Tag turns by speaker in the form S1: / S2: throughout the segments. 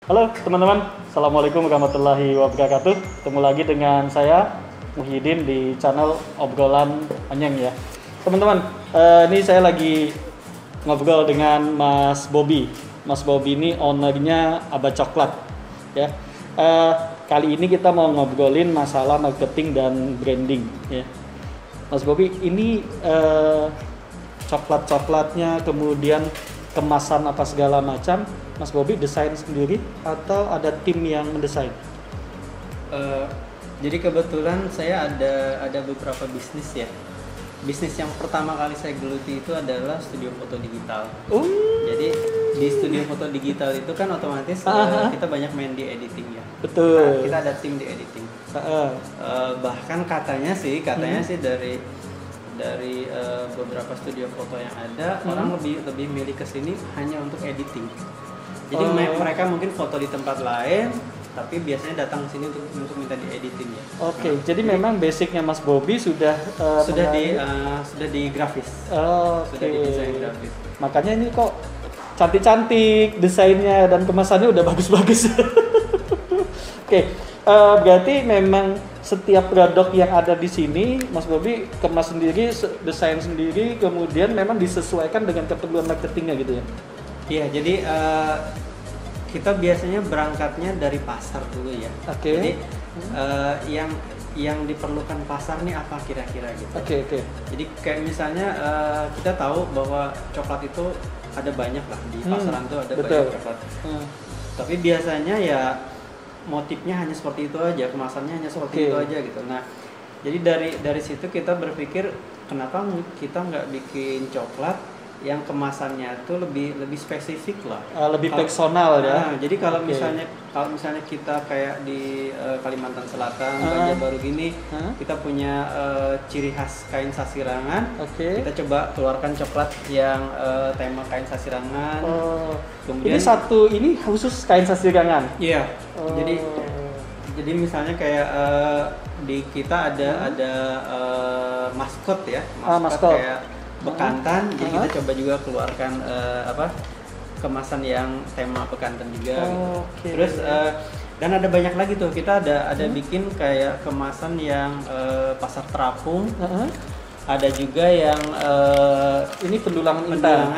S1: Halo teman-teman, Assalamualaikum warahmatullahi wabarakatuh. Ketemu lagi dengan saya Muhyiddin di channel Obrolan Onyeng ya. Teman-teman, ini saya lagi ngobrol dengan Mas Bobby. Mas Bobby ini ownernya Aba Coklat ya. Kali ini kita mau ngobrolin masalah marketing dan branding ya. Mas Bobby, ini coklat-coklatnya kemudian kemasan apa segala macam, Mas Bobby desain sendiri atau ada tim yang mendesain?
S2: Jadi kebetulan saya ada beberapa bisnis ya. Bisnis yang pertama kali saya geluti itu adalah studio foto digital. Jadi di studio foto digital itu kan otomatis kita banyak main di editing ya.
S1: Betul.
S2: Nah, kita ada tim di editing. Bahkan katanya sih dari beberapa studio foto yang ada, orang lebih milih ke sini hanya untuk editing. Jadi mereka mungkin foto di tempat lain, tapi biasanya datang ke sini untuk minta di editing ya.
S1: Oke, jadi memang basicnya Mas Bobby sudah
S2: di grafis.
S1: Sudah
S2: di desain grafis.
S1: Makanya ini kok cantik-cantik desainnya dan kemasannya udah bagus-bagus. Oke, berarti memang setiap produk yang ada di sini Mas Bobby kemas sendiri, desain sendiri, kemudian memang disesuaikan dengan keperluan marketingnya gitu ya.
S2: Iya, jadi kita biasanya berangkatnya dari pasar dulu ya.
S1: Oke.
S2: Jadi yang diperlukan pasar nih apa kira-kira gitu.
S1: Oke.
S2: Jadi kayak misalnya kita tahu bahwa coklat itu ada banyak lah di pasaran tuh ada
S1: betul.
S2: banyak coklat. Tapi biasanya ya motifnya hanya seperti itu aja, kemasannya hanya seperti itu aja gitu. Nah, jadi dari situ kita berpikir kenapa kita nggak bikin coklat yang kemasannya tuh lebih spesifik lah,
S1: lebih personal ya.
S2: Jadi kalau misalnya kita kayak di Kalimantan Selatan, Banjarbaru gini, kita punya ciri khas kain sasirangan. Kita coba keluarkan coklat yang tema kain sasirangan. Kemudian
S1: ini khusus kain sasirangan.
S2: Iya. Jadi misalnya kayak di kita ada maskot ya, maskot kayak bekantan. Jadi kita coba juga keluarkan kemasan yang tema bekantan juga. Gitu. Terus dan ada banyak lagi tuh, kita ada bikin kayak kemasan yang pasar terapung. Ada juga yang
S1: ini pendulangan
S2: intan.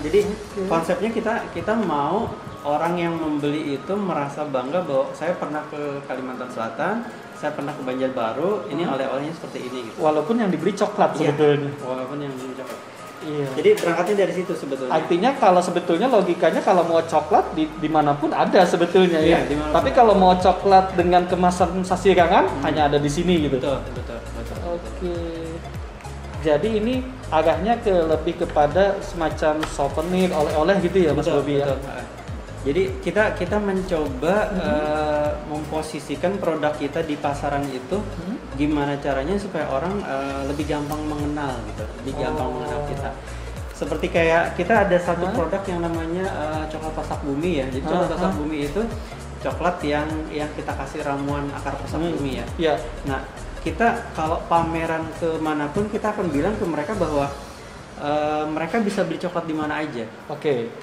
S2: Jadi konsepnya kita mau orang yang membeli itu merasa bangga bahwa saya pernah ke Kalimantan Selatan, saya pernah ke Banjarbaru, ini oleh-olehnya seperti ini gitu.
S1: Walaupun yang dibeli coklat sebetulnya.
S2: Walaupun yang dibeli coklat.
S1: Iya.
S2: Jadi berangkatnya dari situ sebetulnya.
S1: Artinya kalau sebetulnya logikanya kalau mau coklat dimanapun ada sebetulnya ya. Tapi kalau mau coklat dengan kemasan sasirangan hanya ada di sini gitu.
S2: Betul.
S1: Oke. Jadi ini arahnya lebih kepada semacam souvenir, oleh-oleh gitu ya Mas Bobby ya.
S2: Jadi kita mencoba memposisikan produk kita di pasaran itu, gimana caranya supaya orang lebih gampang mengenal gitu, lebih gampang mengenal kita. Seperti kayak kita ada satu produk yang namanya coklat pasak bumi ya. Jadi coklat pasak bumi itu coklat yang kita kasih ramuan akar pasak bumi ya.
S1: Iya.
S2: Nah, kita kalau pameran kemanapun kita akan bilang ke mereka bahwa mereka bisa beli coklat di mana aja.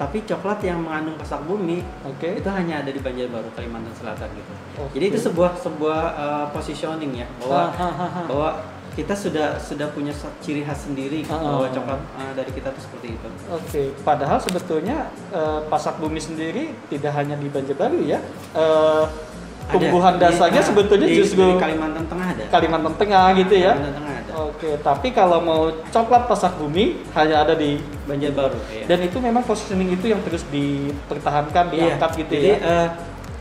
S2: Tapi coklat yang mengandung pasak bumi itu hanya ada di Banjarbaru, Kalimantan Selatan gitu. Jadi itu sebuah positioning ya, bahwa kita sudah punya ciri khas sendiri bahwa coklat dari kita tuh seperti itu.
S1: Padahal sebetulnya pasak bumi sendiri tidak hanya di Banjarbaru ya. Tumbuhan dasarnya sebetulnya justru
S2: di Kalimantan Tengah ada.
S1: Kalimantan Tengah gitu ya.
S2: Kalimantan Tengah ada.
S1: Tapi kalau mau coklat pasak bumi hanya ada di
S2: Banjarbaru.
S1: Dan itu memang positioning itu yang terus dipertahankan, diangkat gitu
S2: ya. Jadi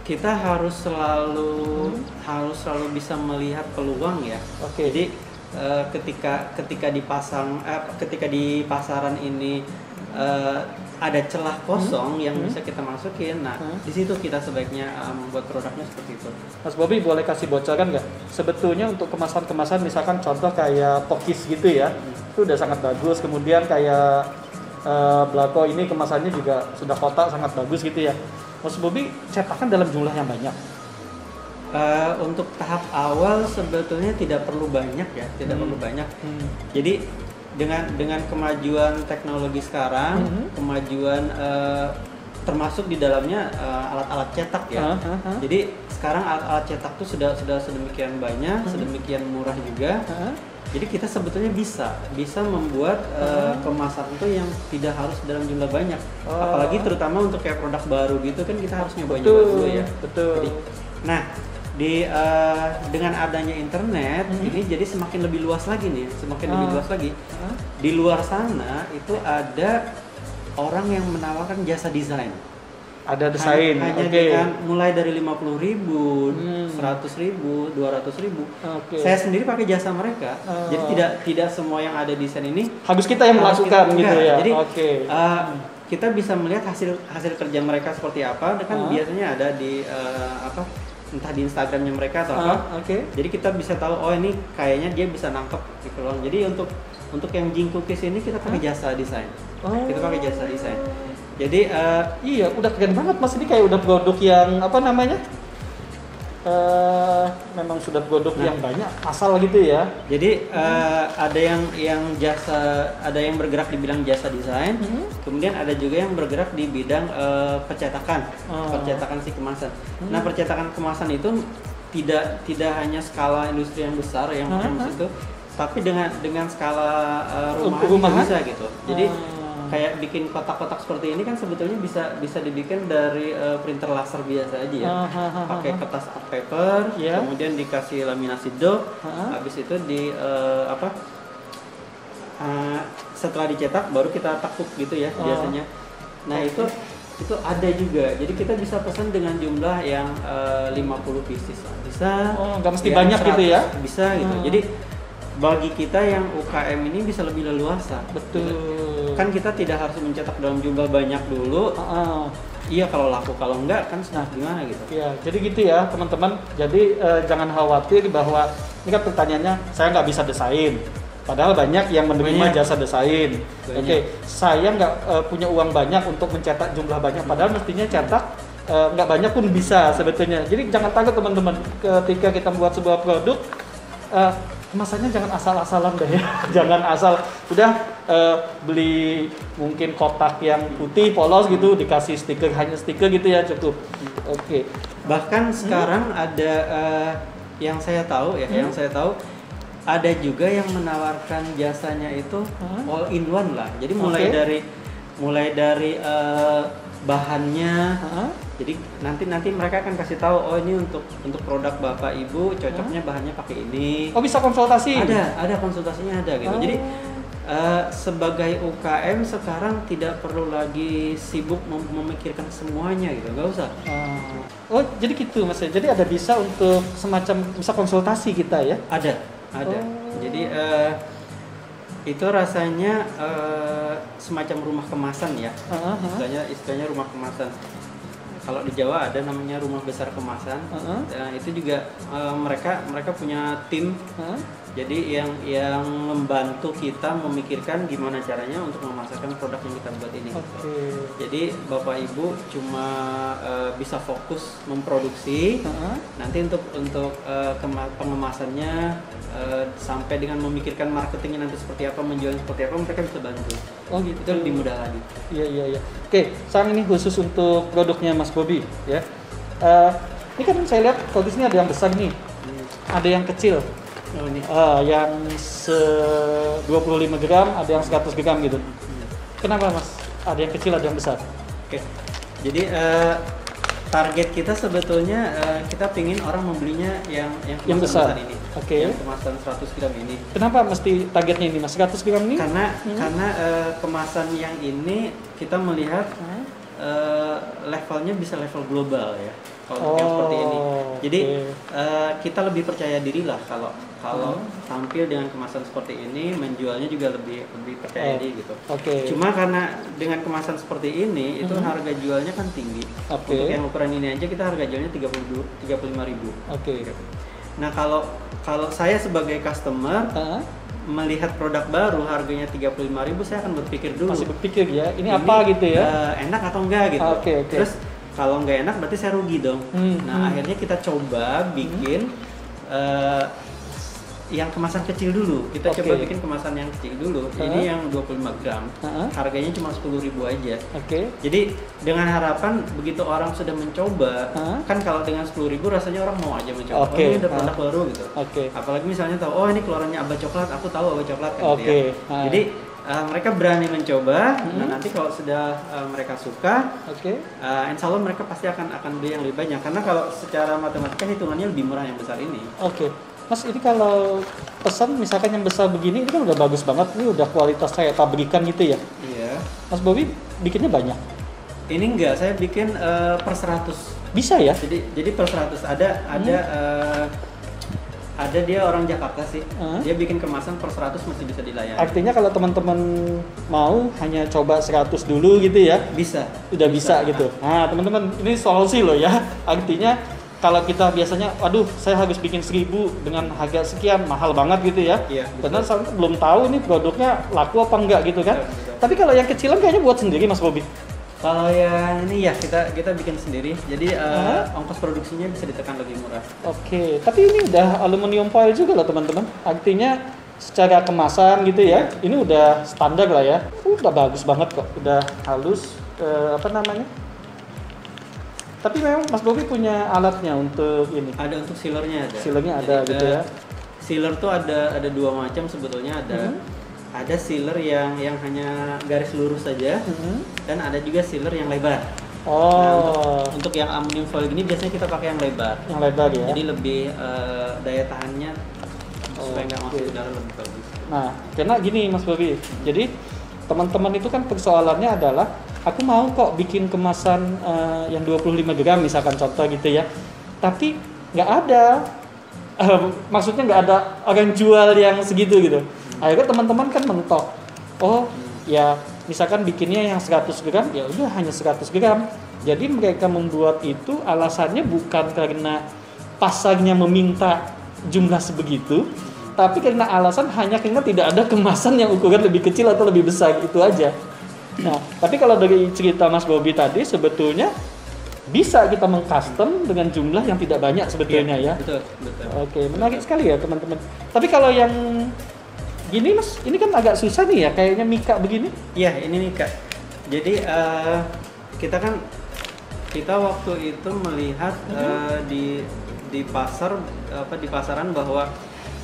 S2: kita harus selalu bisa melihat peluang ya. Jadi ketika di pasaran ini ada celah kosong yang bisa kita masukin. Nah, di situ kita sebaiknya membuat produknya seperti itu.
S1: Mas Bobby boleh kasih bocoran nggak? Sebetulnya untuk kemasan-kemasan misalkan contoh kayak Pokis gitu ya, itu udah sangat bagus. Kemudian kayak Blako ini kemasannya juga sudah kotak sangat bagus gitu ya. Mas Bobby cetakan dalam jumlah yang banyak.
S2: Untuk tahap awal sebetulnya tidak perlu banyak ya, perlu banyak. Jadi dengan kemajuan teknologi sekarang, kemajuan termasuk di dalamnya alat-alat cetak ya. Jadi sekarang alat-alat cetak tuh sudah sedemikian banyak, sedemikian murah juga. Jadi kita sebetulnya bisa membuat kemasan itu yang tidak harus dalam jumlah banyak. Apalagi terutama untuk kayak produk baru gitu kan kita harus nyoba-nyoba dulu ya.
S1: Betul.
S2: Jadi, nah dengan adanya internet ini jadi semakin lebih luas lagi nih, lebih luas lagi. Di luar sana itu ada orang yang menawarkan jasa desain.
S1: Ada desain,
S2: hanya dengan mulai dari 50.000, 100.000, 200.000. Saya sendiri pakai jasa mereka. Jadi tidak semua yang ada desain ini
S1: harus kita yang melakukan gitu ya.
S2: Jadi kita bisa melihat hasil kerja mereka seperti apa. Kan biasanya ada di entah di Instagramnya mereka atau apa. Jadi kita bisa tahu oh ini kayaknya dia bisa nangkep gitu loh. Jadi untuk yang Jing Cookies ini kita pakai jasa desain. Kita pakai jasa desain. Jadi
S1: iya udah keren banget Mas, ini kayak udah produk yang apa namanya? Memang sudah produk yang banyak asal gitu ya.
S2: Jadi ada yang jasa, ada yang bergerak di bidang jasa desain, kemudian ada juga yang bergerak di bidang percetakan si kemasan. Nah percetakan kemasan itu tidak hanya skala industri yang besar yang itu, tapi dengan skala rumahan bisa gitu. Jadi kayak bikin kotak-kotak seperti ini kan sebetulnya bisa dibikin dari printer laser biasa aja ya. Pakai kertas art paper, kemudian dikasih laminasi dop, habis itu setelah dicetak baru kita takuk gitu ya biasanya. Nah itu ada juga. Jadi kita bisa pesan dengan jumlah yang 50 pieces bisa.
S1: Nggak mesti banyak gitu ya?
S2: Bisa gitu. Jadi bagi kita yang UKM ini bisa lebih leluasa.
S1: Betul.
S2: Kan kita tidak harus mencetak dalam jumlah banyak dulu. Iya kalau laku, kalau enggak kan gimana gitu.
S1: Iya, jadi gitu ya teman-teman. Jadi jangan khawatir bahwa ini kan pertanyaannya saya nggak bisa desain. Padahal banyak yang menerima jasa desain. Saya nggak punya uang banyak untuk mencetak jumlah banyak. Padahal mestinya cetak nggak banyak pun bisa sebetulnya. Jadi jangan takut teman-teman ketika kita membuat sebuah produk. Kemasannya jangan asal-asalan deh ya. Jangan asal udah beli mungkin kotak yang putih polos gitu dikasih stiker, hanya stiker gitu ya cukup.
S2: Bahkan sekarang ada yang saya tahu ada juga yang menawarkan jasanya itu all in one lah. Jadi mulai dari bahannya. Jadi nanti mereka akan kasih tahu oh ini untuk produk Bapak Ibu cocoknya bahannya pakai ini.
S1: Oh bisa konsultasi?
S2: Ada konsultasinya ada gitu. Jadi sebagai UKM sekarang tidak perlu lagi sibuk memikirkan semuanya gitu, nggak usah.
S1: Oh jadi gitu Mas ya. Jadi ada bisa untuk semacam bisa konsultasi kita ya? Ada.
S2: Jadi itu rasanya semacam rumah kemasan ya. Istilahnya rumah kemasan. Kalau di Jawa ada namanya rumah besar kemasan. Itu juga mereka punya tim. Jadi yang membantu kita memikirkan gimana caranya untuk memasarkan produk yang kita buat ini. Jadi Bapak Ibu cuma bisa fokus memproduksi. Nanti untuk pengemasannya sampai dengan memikirkan marketingnya nanti seperti apa, menjualnya seperti apa, mereka bisa bantu. Oh gitu. Itu lebih mudah lagi.
S1: Iya. Oke, sekarang ini khusus untuk produknya Mas Bobi ya. Ini kan saya lihat kalau di sini ada yang besar nih, ada yang kecil. Yang 25 gram, ada yang 100 gram gitu. Kenapa Mas? Ada yang kecil, ada yang besar.
S2: Jadi target kita sebetulnya kita pingin orang membelinya yang besar ini. Yang kemasan 100 gram ini. Kenapa mesti targetnya ini Mas? 100 gram ini? Karena kemasan yang ini kita melihat levelnya bisa level global ya. Kalau yang seperti ini. Jadi kita lebih percaya diri lah kalau tampil dengan kemasan seperti ini, menjualnya juga lebih percaya diri gitu. Cuma karena dengan kemasan seperti ini itu harga jualnya kan tinggi. Untuk yang ukuran ini aja kita harga jualnya 35.000. Nah, kalau saya sebagai customer melihat produk baru harganya 35.000, saya akan berpikir dulu.
S1: Masih berpikir ya, ini apa gitu ya?
S2: Enak atau enggak gitu. Terus kalau nggak enak berarti saya rugi dong. Nah akhirnya kita coba bikin yang kemasan kecil dulu. Kita coba bikin kemasan yang kecil dulu. Ini yang 25 gram. Harganya cuma 10.000 aja. Jadi dengan harapan begitu orang sudah mencoba, kan kalau dengan 10.000 rasanya orang mau aja mencoba. Oh, ini ada produk baru gitu. Apalagi misalnya tahu, oh ini keluarannya Aba Coklat, aku tahu Aba Coklat kan gitu ya. Jadi mereka berani mencoba. Nah nanti kalau sudah mereka suka, insya Allah mereka pasti akan beli yang lebih banyak. Karena kalau secara matematika hitungannya lebih murah yang besar ini.
S1: Mas, ini kalau pesan misalkan yang besar begini, ini kan udah bagus banget, ini udah kualitas kayak pabrikan gitu ya?
S2: Iya.
S1: Mas Bobby bikinnya banyak?
S2: Ini enggak, saya bikin per 100.
S1: Bisa ya?
S2: Jadi per 100 ada dia orang Jakarta sih, dia bikin kemasan per 100 masih bisa dilayani.
S1: Artinya kalau teman-teman mau hanya coba 100 dulu gitu ya?
S2: Bisa.
S1: Udah bisa gitu. Nah teman-teman, ini solusi loh ya, artinya kalau kita biasanya, waduh saya harus bikin 1000 dengan harga sekian, mahal banget gitu ya. Karena saya belum tahu ini produknya laku apa enggak gitu kan. Tapi kalau yang kecilan kayaknya buat sendiri Mas Bobby.
S2: Kalau yang ini ya kita bikin sendiri, jadi ongkos produksinya bisa ditekan lebih murah.
S1: Tapi ini udah aluminium foil juga loh teman-teman. Artinya secara kemasan gitu ya, ini udah standar lah ya. Udah bagus banget kok, udah halus, Tapi memang Mas Bobby punya alatnya untuk ini?
S2: Ada, untuk sealernya ada.
S1: Sealernya ada gitu ya?
S2: Sealer tuh ada dua macam sebetulnya, ada sealer yang hanya garis lurus saja, dan ada juga sealer yang lebar. Nah, untuk yang aluminium foil gini biasanya kita pakai yang lebar.
S1: Yang lebar ya?
S2: Jadi lebih daya tahannya supaya nggak masuk udara lebih bagus.
S1: Nah, karena gini Mas Bobby, jadi teman-teman itu kan persoalannya adalah aku mau kok bikin kemasan yang 25 gram misalkan contoh gitu ya, tapi nggak ada, maksudnya nggak ada orang jual yang segitu gitu. Akhirnya teman-teman kan mentok, ya misalkan bikinnya yang 100 gram, ya udah hanya 100 gram. Jadi mereka membuat itu alasannya bukan karena pasarnya meminta jumlah sebegitu, tapi karena alasan hanya karena tidak ada kemasan yang ukuran lebih kecil atau lebih besar, itu aja. Nah, tapi kalau dari cerita Mas Bobby tadi sebetulnya bisa kita mengcustom dengan jumlah yang tidak banyak sebetulnya ya.
S2: Betul.
S1: Menarik sekali ya teman-teman. Tapi kalau yang gini Mas, ini kan agak susah nih ya, kayaknya mika begini.
S2: Iya, ini mika. Jadi kita waktu itu melihat di pasaran bahwa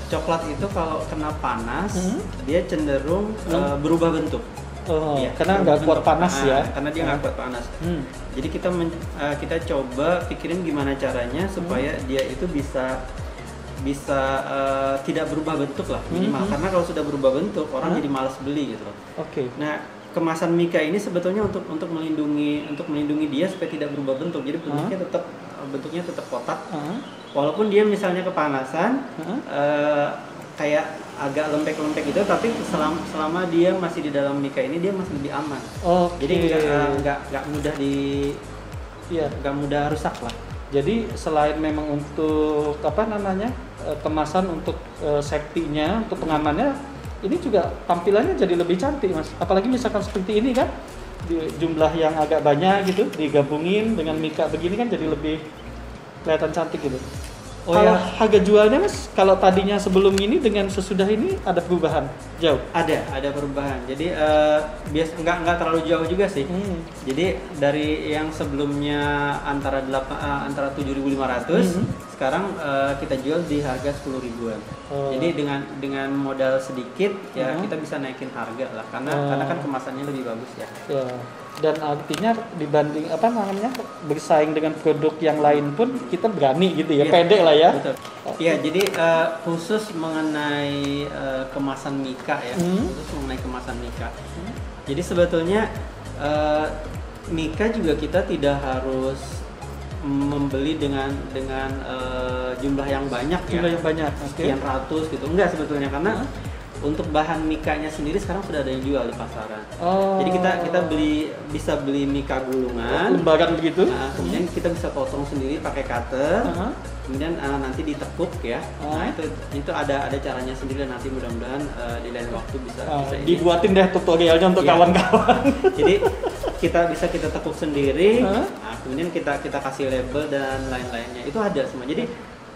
S2: coklat itu kalau kena panas dia cenderung berubah bentuk.
S1: Karena nggak kuat panas ya.
S2: Karena dia nggak kuat panas. Jadi kita coba pikirin gimana caranya supaya dia itu bisa tidak berubah bentuk lah minimal. Karena kalau sudah berubah bentuk orang jadi malas beli gitu loh. Nah, kemasan mika ini sebetulnya untuk melindungi dia supaya tidak berubah bentuk. Jadi bentuknya tetap kotak. Walaupun dia misalnya kepanasan, kayak agak lembek-lembek gitu, tapi selama dia masih di dalam mika ini dia masih lebih aman. Jadi nggak mudah rusak lah.
S1: Jadi selain memang untuk kemasan untuk safety-nya, untuk pengamannya, ini juga tampilannya jadi lebih cantik Mas. Apalagi misalkan seperti ini kan, jumlah yang agak banyak gitu digabungin dengan mika begini kan jadi lebih kelihatan cantik gitu. Kalau harga jualnya Mas, kalau tadinya sebelum ini dengan sesudah ini ada perubahan jauh?
S2: Ada perubahan. Jadi nggak terlalu jauh juga sih. Jadi dari yang sebelumnya antara 7.500, sekarang kita jual di harga 10.000-an. Jadi dengan modal sedikit ya kita bisa naikin harga lah, karena kan kemasannya lebih bagus ya.
S1: Dan artinya dibanding bersaing dengan produk yang lain pun kita berani gitu ya, pede lah ya.
S2: Betul. Iya, jadi khusus mengenai kemasan mika ya, Jadi sebetulnya mika juga kita tidak harus membeli dengan jumlah yang banyak sekian ratus gitu. Enggak sebetulnya, karena untuk bahan mikanya sendiri sekarang sudah ada yang jual di pasaran. Jadi kita bisa beli mika gulungan,
S1: lembaran begitu.
S2: Kemudian kita bisa potong sendiri pakai cutter. Kemudian nanti ditekuk ya. Nah itu ada caranya sendiri, dan nanti mudah-mudahan di lain waktu bisa
S1: dibuatin deh tutorialnya untuk kawan-kawan.
S2: Jadi kita tekuk sendiri. Nah, kemudian kita kasih label dan lain-lainnya. Itu ada semua. Jadi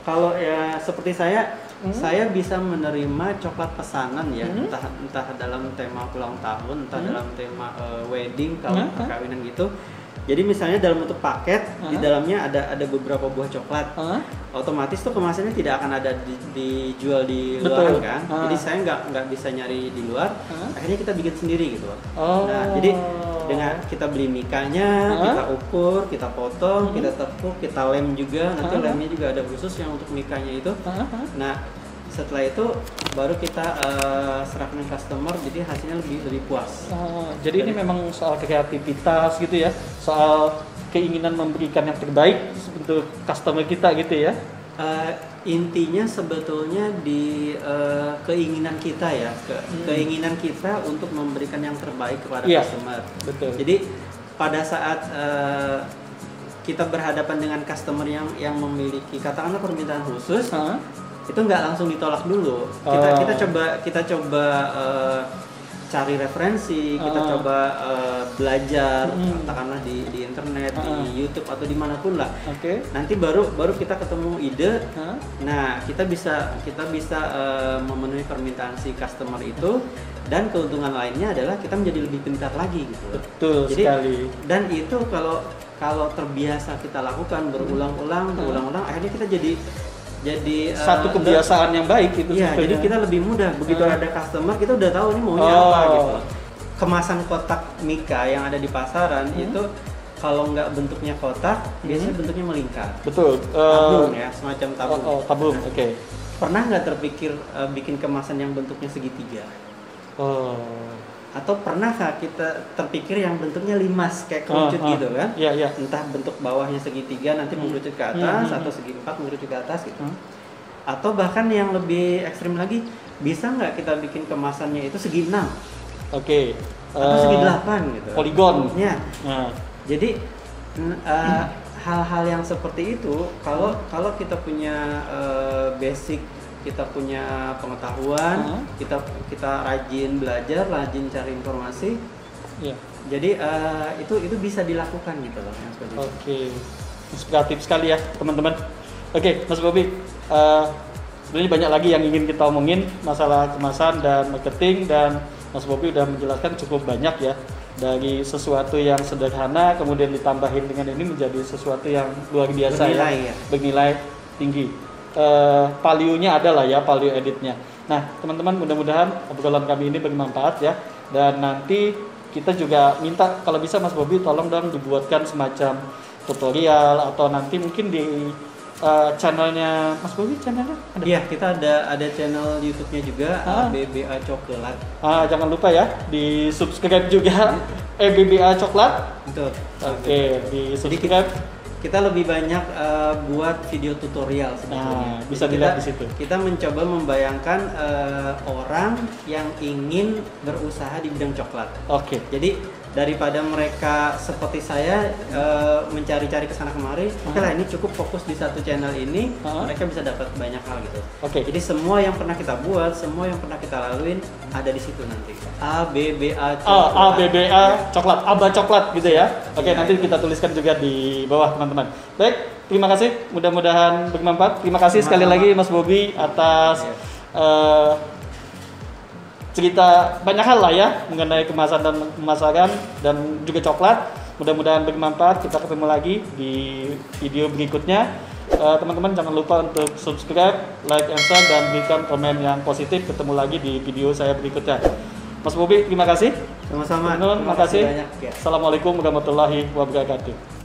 S2: kalau ya seperti saya saya bisa menerima coklat pesanan ya, entah dalam tema ulang tahun, entah dalam tema wedding, kalau perkawinan gitu. Jadi misalnya dalam bentuk paket, di dalamnya ada beberapa buah coklat. Otomatis tuh kemasannya tidak akan ada dijual di luar kan. Jadi saya nggak bisa nyari di luar. Akhirnya kita bikin sendiri gitu. Nah, jadi dengan kita beli mikanya, kita ukur, kita potong, kita tepuk, kita lem juga. Nanti lemnya juga ada khusus yang untuk mikanya itu. Nah, setelah itu baru kita serahkan customer, jadi hasilnya lebih puas.
S1: Jadi ini memang soal kreativitas gitu ya, soal keinginan memberikan yang terbaik untuk customer kita gitu ya.
S2: Intinya sebetulnya di keinginan kita ya, keinginan kita untuk memberikan yang terbaik kepada customer.
S1: Betul.
S2: Jadi pada saat kita berhadapan dengan customer yang memiliki katakanlah permintaan khusus, itu nggak langsung ditolak dulu. Kita coba cari referensi, kita coba belajar, katakanlah di internet, di YouTube atau dimanapun lah. Nanti baru kita ketemu ide. Nah, kita bisa memenuhi permintaan si customer itu, dan keuntungan lainnya adalah kita menjadi lebih pintar lagi gitu.
S1: Betul sekali.
S2: Dan itu kalau terbiasa kita lakukan berulang-ulang, akhirnya kita jadi
S1: satu kebiasaan yang baik itu.
S2: Iya, jadi kita lebih mudah. Begitu ada customer, kita udah tahu nih maunya apa gitu. Kemasan kotak Mika yang ada di pasaran itu kalau nggak bentuknya kotak, biasanya bentuknya melingkar.
S1: Betul.
S2: Tabung ya, semacam tabung.
S1: Tabung.
S2: Nah,
S1: Oke.
S2: Pernah nggak terpikir bikin kemasan yang bentuknya segitiga? Atau pernahkah kita terpikir yang bentuknya limas kayak kerucut gitu kan?
S1: Iya.
S2: Entah bentuk bawahnya segitiga nanti mengerucut ke atas, atau segi empat mengerucut ke atas gitu. Atau bahkan yang lebih ekstrim lagi, bisa nggak kita bikin kemasannya itu segi 6? Atau segi 8 gitu.
S1: Poligon.
S2: Ya. Jadi hal-hal yang seperti itu kalau kita punya basic, kita punya pengetahuan, kita rajin belajar, rajin cari informasi, jadi itu bisa dilakukan gitu loh.
S1: Inspiratif sekali ya teman-teman. Mas Bobi, sebenarnya banyak lagi yang ingin kita omongin masalah kemasan dan marketing, dan Mas Bobi udah menjelaskan cukup banyak ya, dari sesuatu yang sederhana kemudian ditambahin dengan ini menjadi sesuatu yang luar biasa, bernilai tinggi. Value-nya adalah ya, value editnya. Nah teman-teman, mudah-mudahan obrolan kami ini bermanfaat ya, dan nanti kita juga minta kalau bisa Mas Bobi tolong dong dibuatkan semacam tutorial, atau nanti mungkin di channelnya Mas Bobi, channelnya ada?
S2: Iya, kita ada channel YouTube-nya juga, BBA Coklat.
S1: Jangan lupa ya di subscribe juga, BBA Coklat.
S2: Betul.
S1: Di subscribe.
S2: Kita lebih banyak buat video tutorial sebetulnya.
S1: Bisa dilihat di situ.
S2: Kita mencoba membayangkan orang yang ingin berusaha di bidang coklat. Jadi daripada mereka seperti saya mencari-cari kesana kemari, oke lah, ini cukup fokus di satu channel ini, mereka bisa dapat banyak hal gitu. Jadi semua yang pernah kita buat, semua yang pernah kita laluin ada di situ nanti. ABBA Coklat.
S1: ABBA Coklat, Aba Coklat gitu ya. Nanti kita tuliskan juga di bawah teman-teman. Baik, terima kasih. Mudah-mudahan bermanfaat. Terima kasih sekali lagi Mas Bobi atas cerita banyak hal lah ya mengenai kemasan dan pemasaran dan juga coklat. Mudah-mudahan bermanfaat. Kita ketemu lagi di video berikutnya. Teman-teman jangan lupa untuk subscribe, like, and share, dan berikan komen yang positif. Ketemu lagi di video saya berikutnya. Mas Bobi, terima kasih.
S2: Sama-sama.
S1: Terima kasih. Assalamualaikum warahmatullahi wabarakatuh.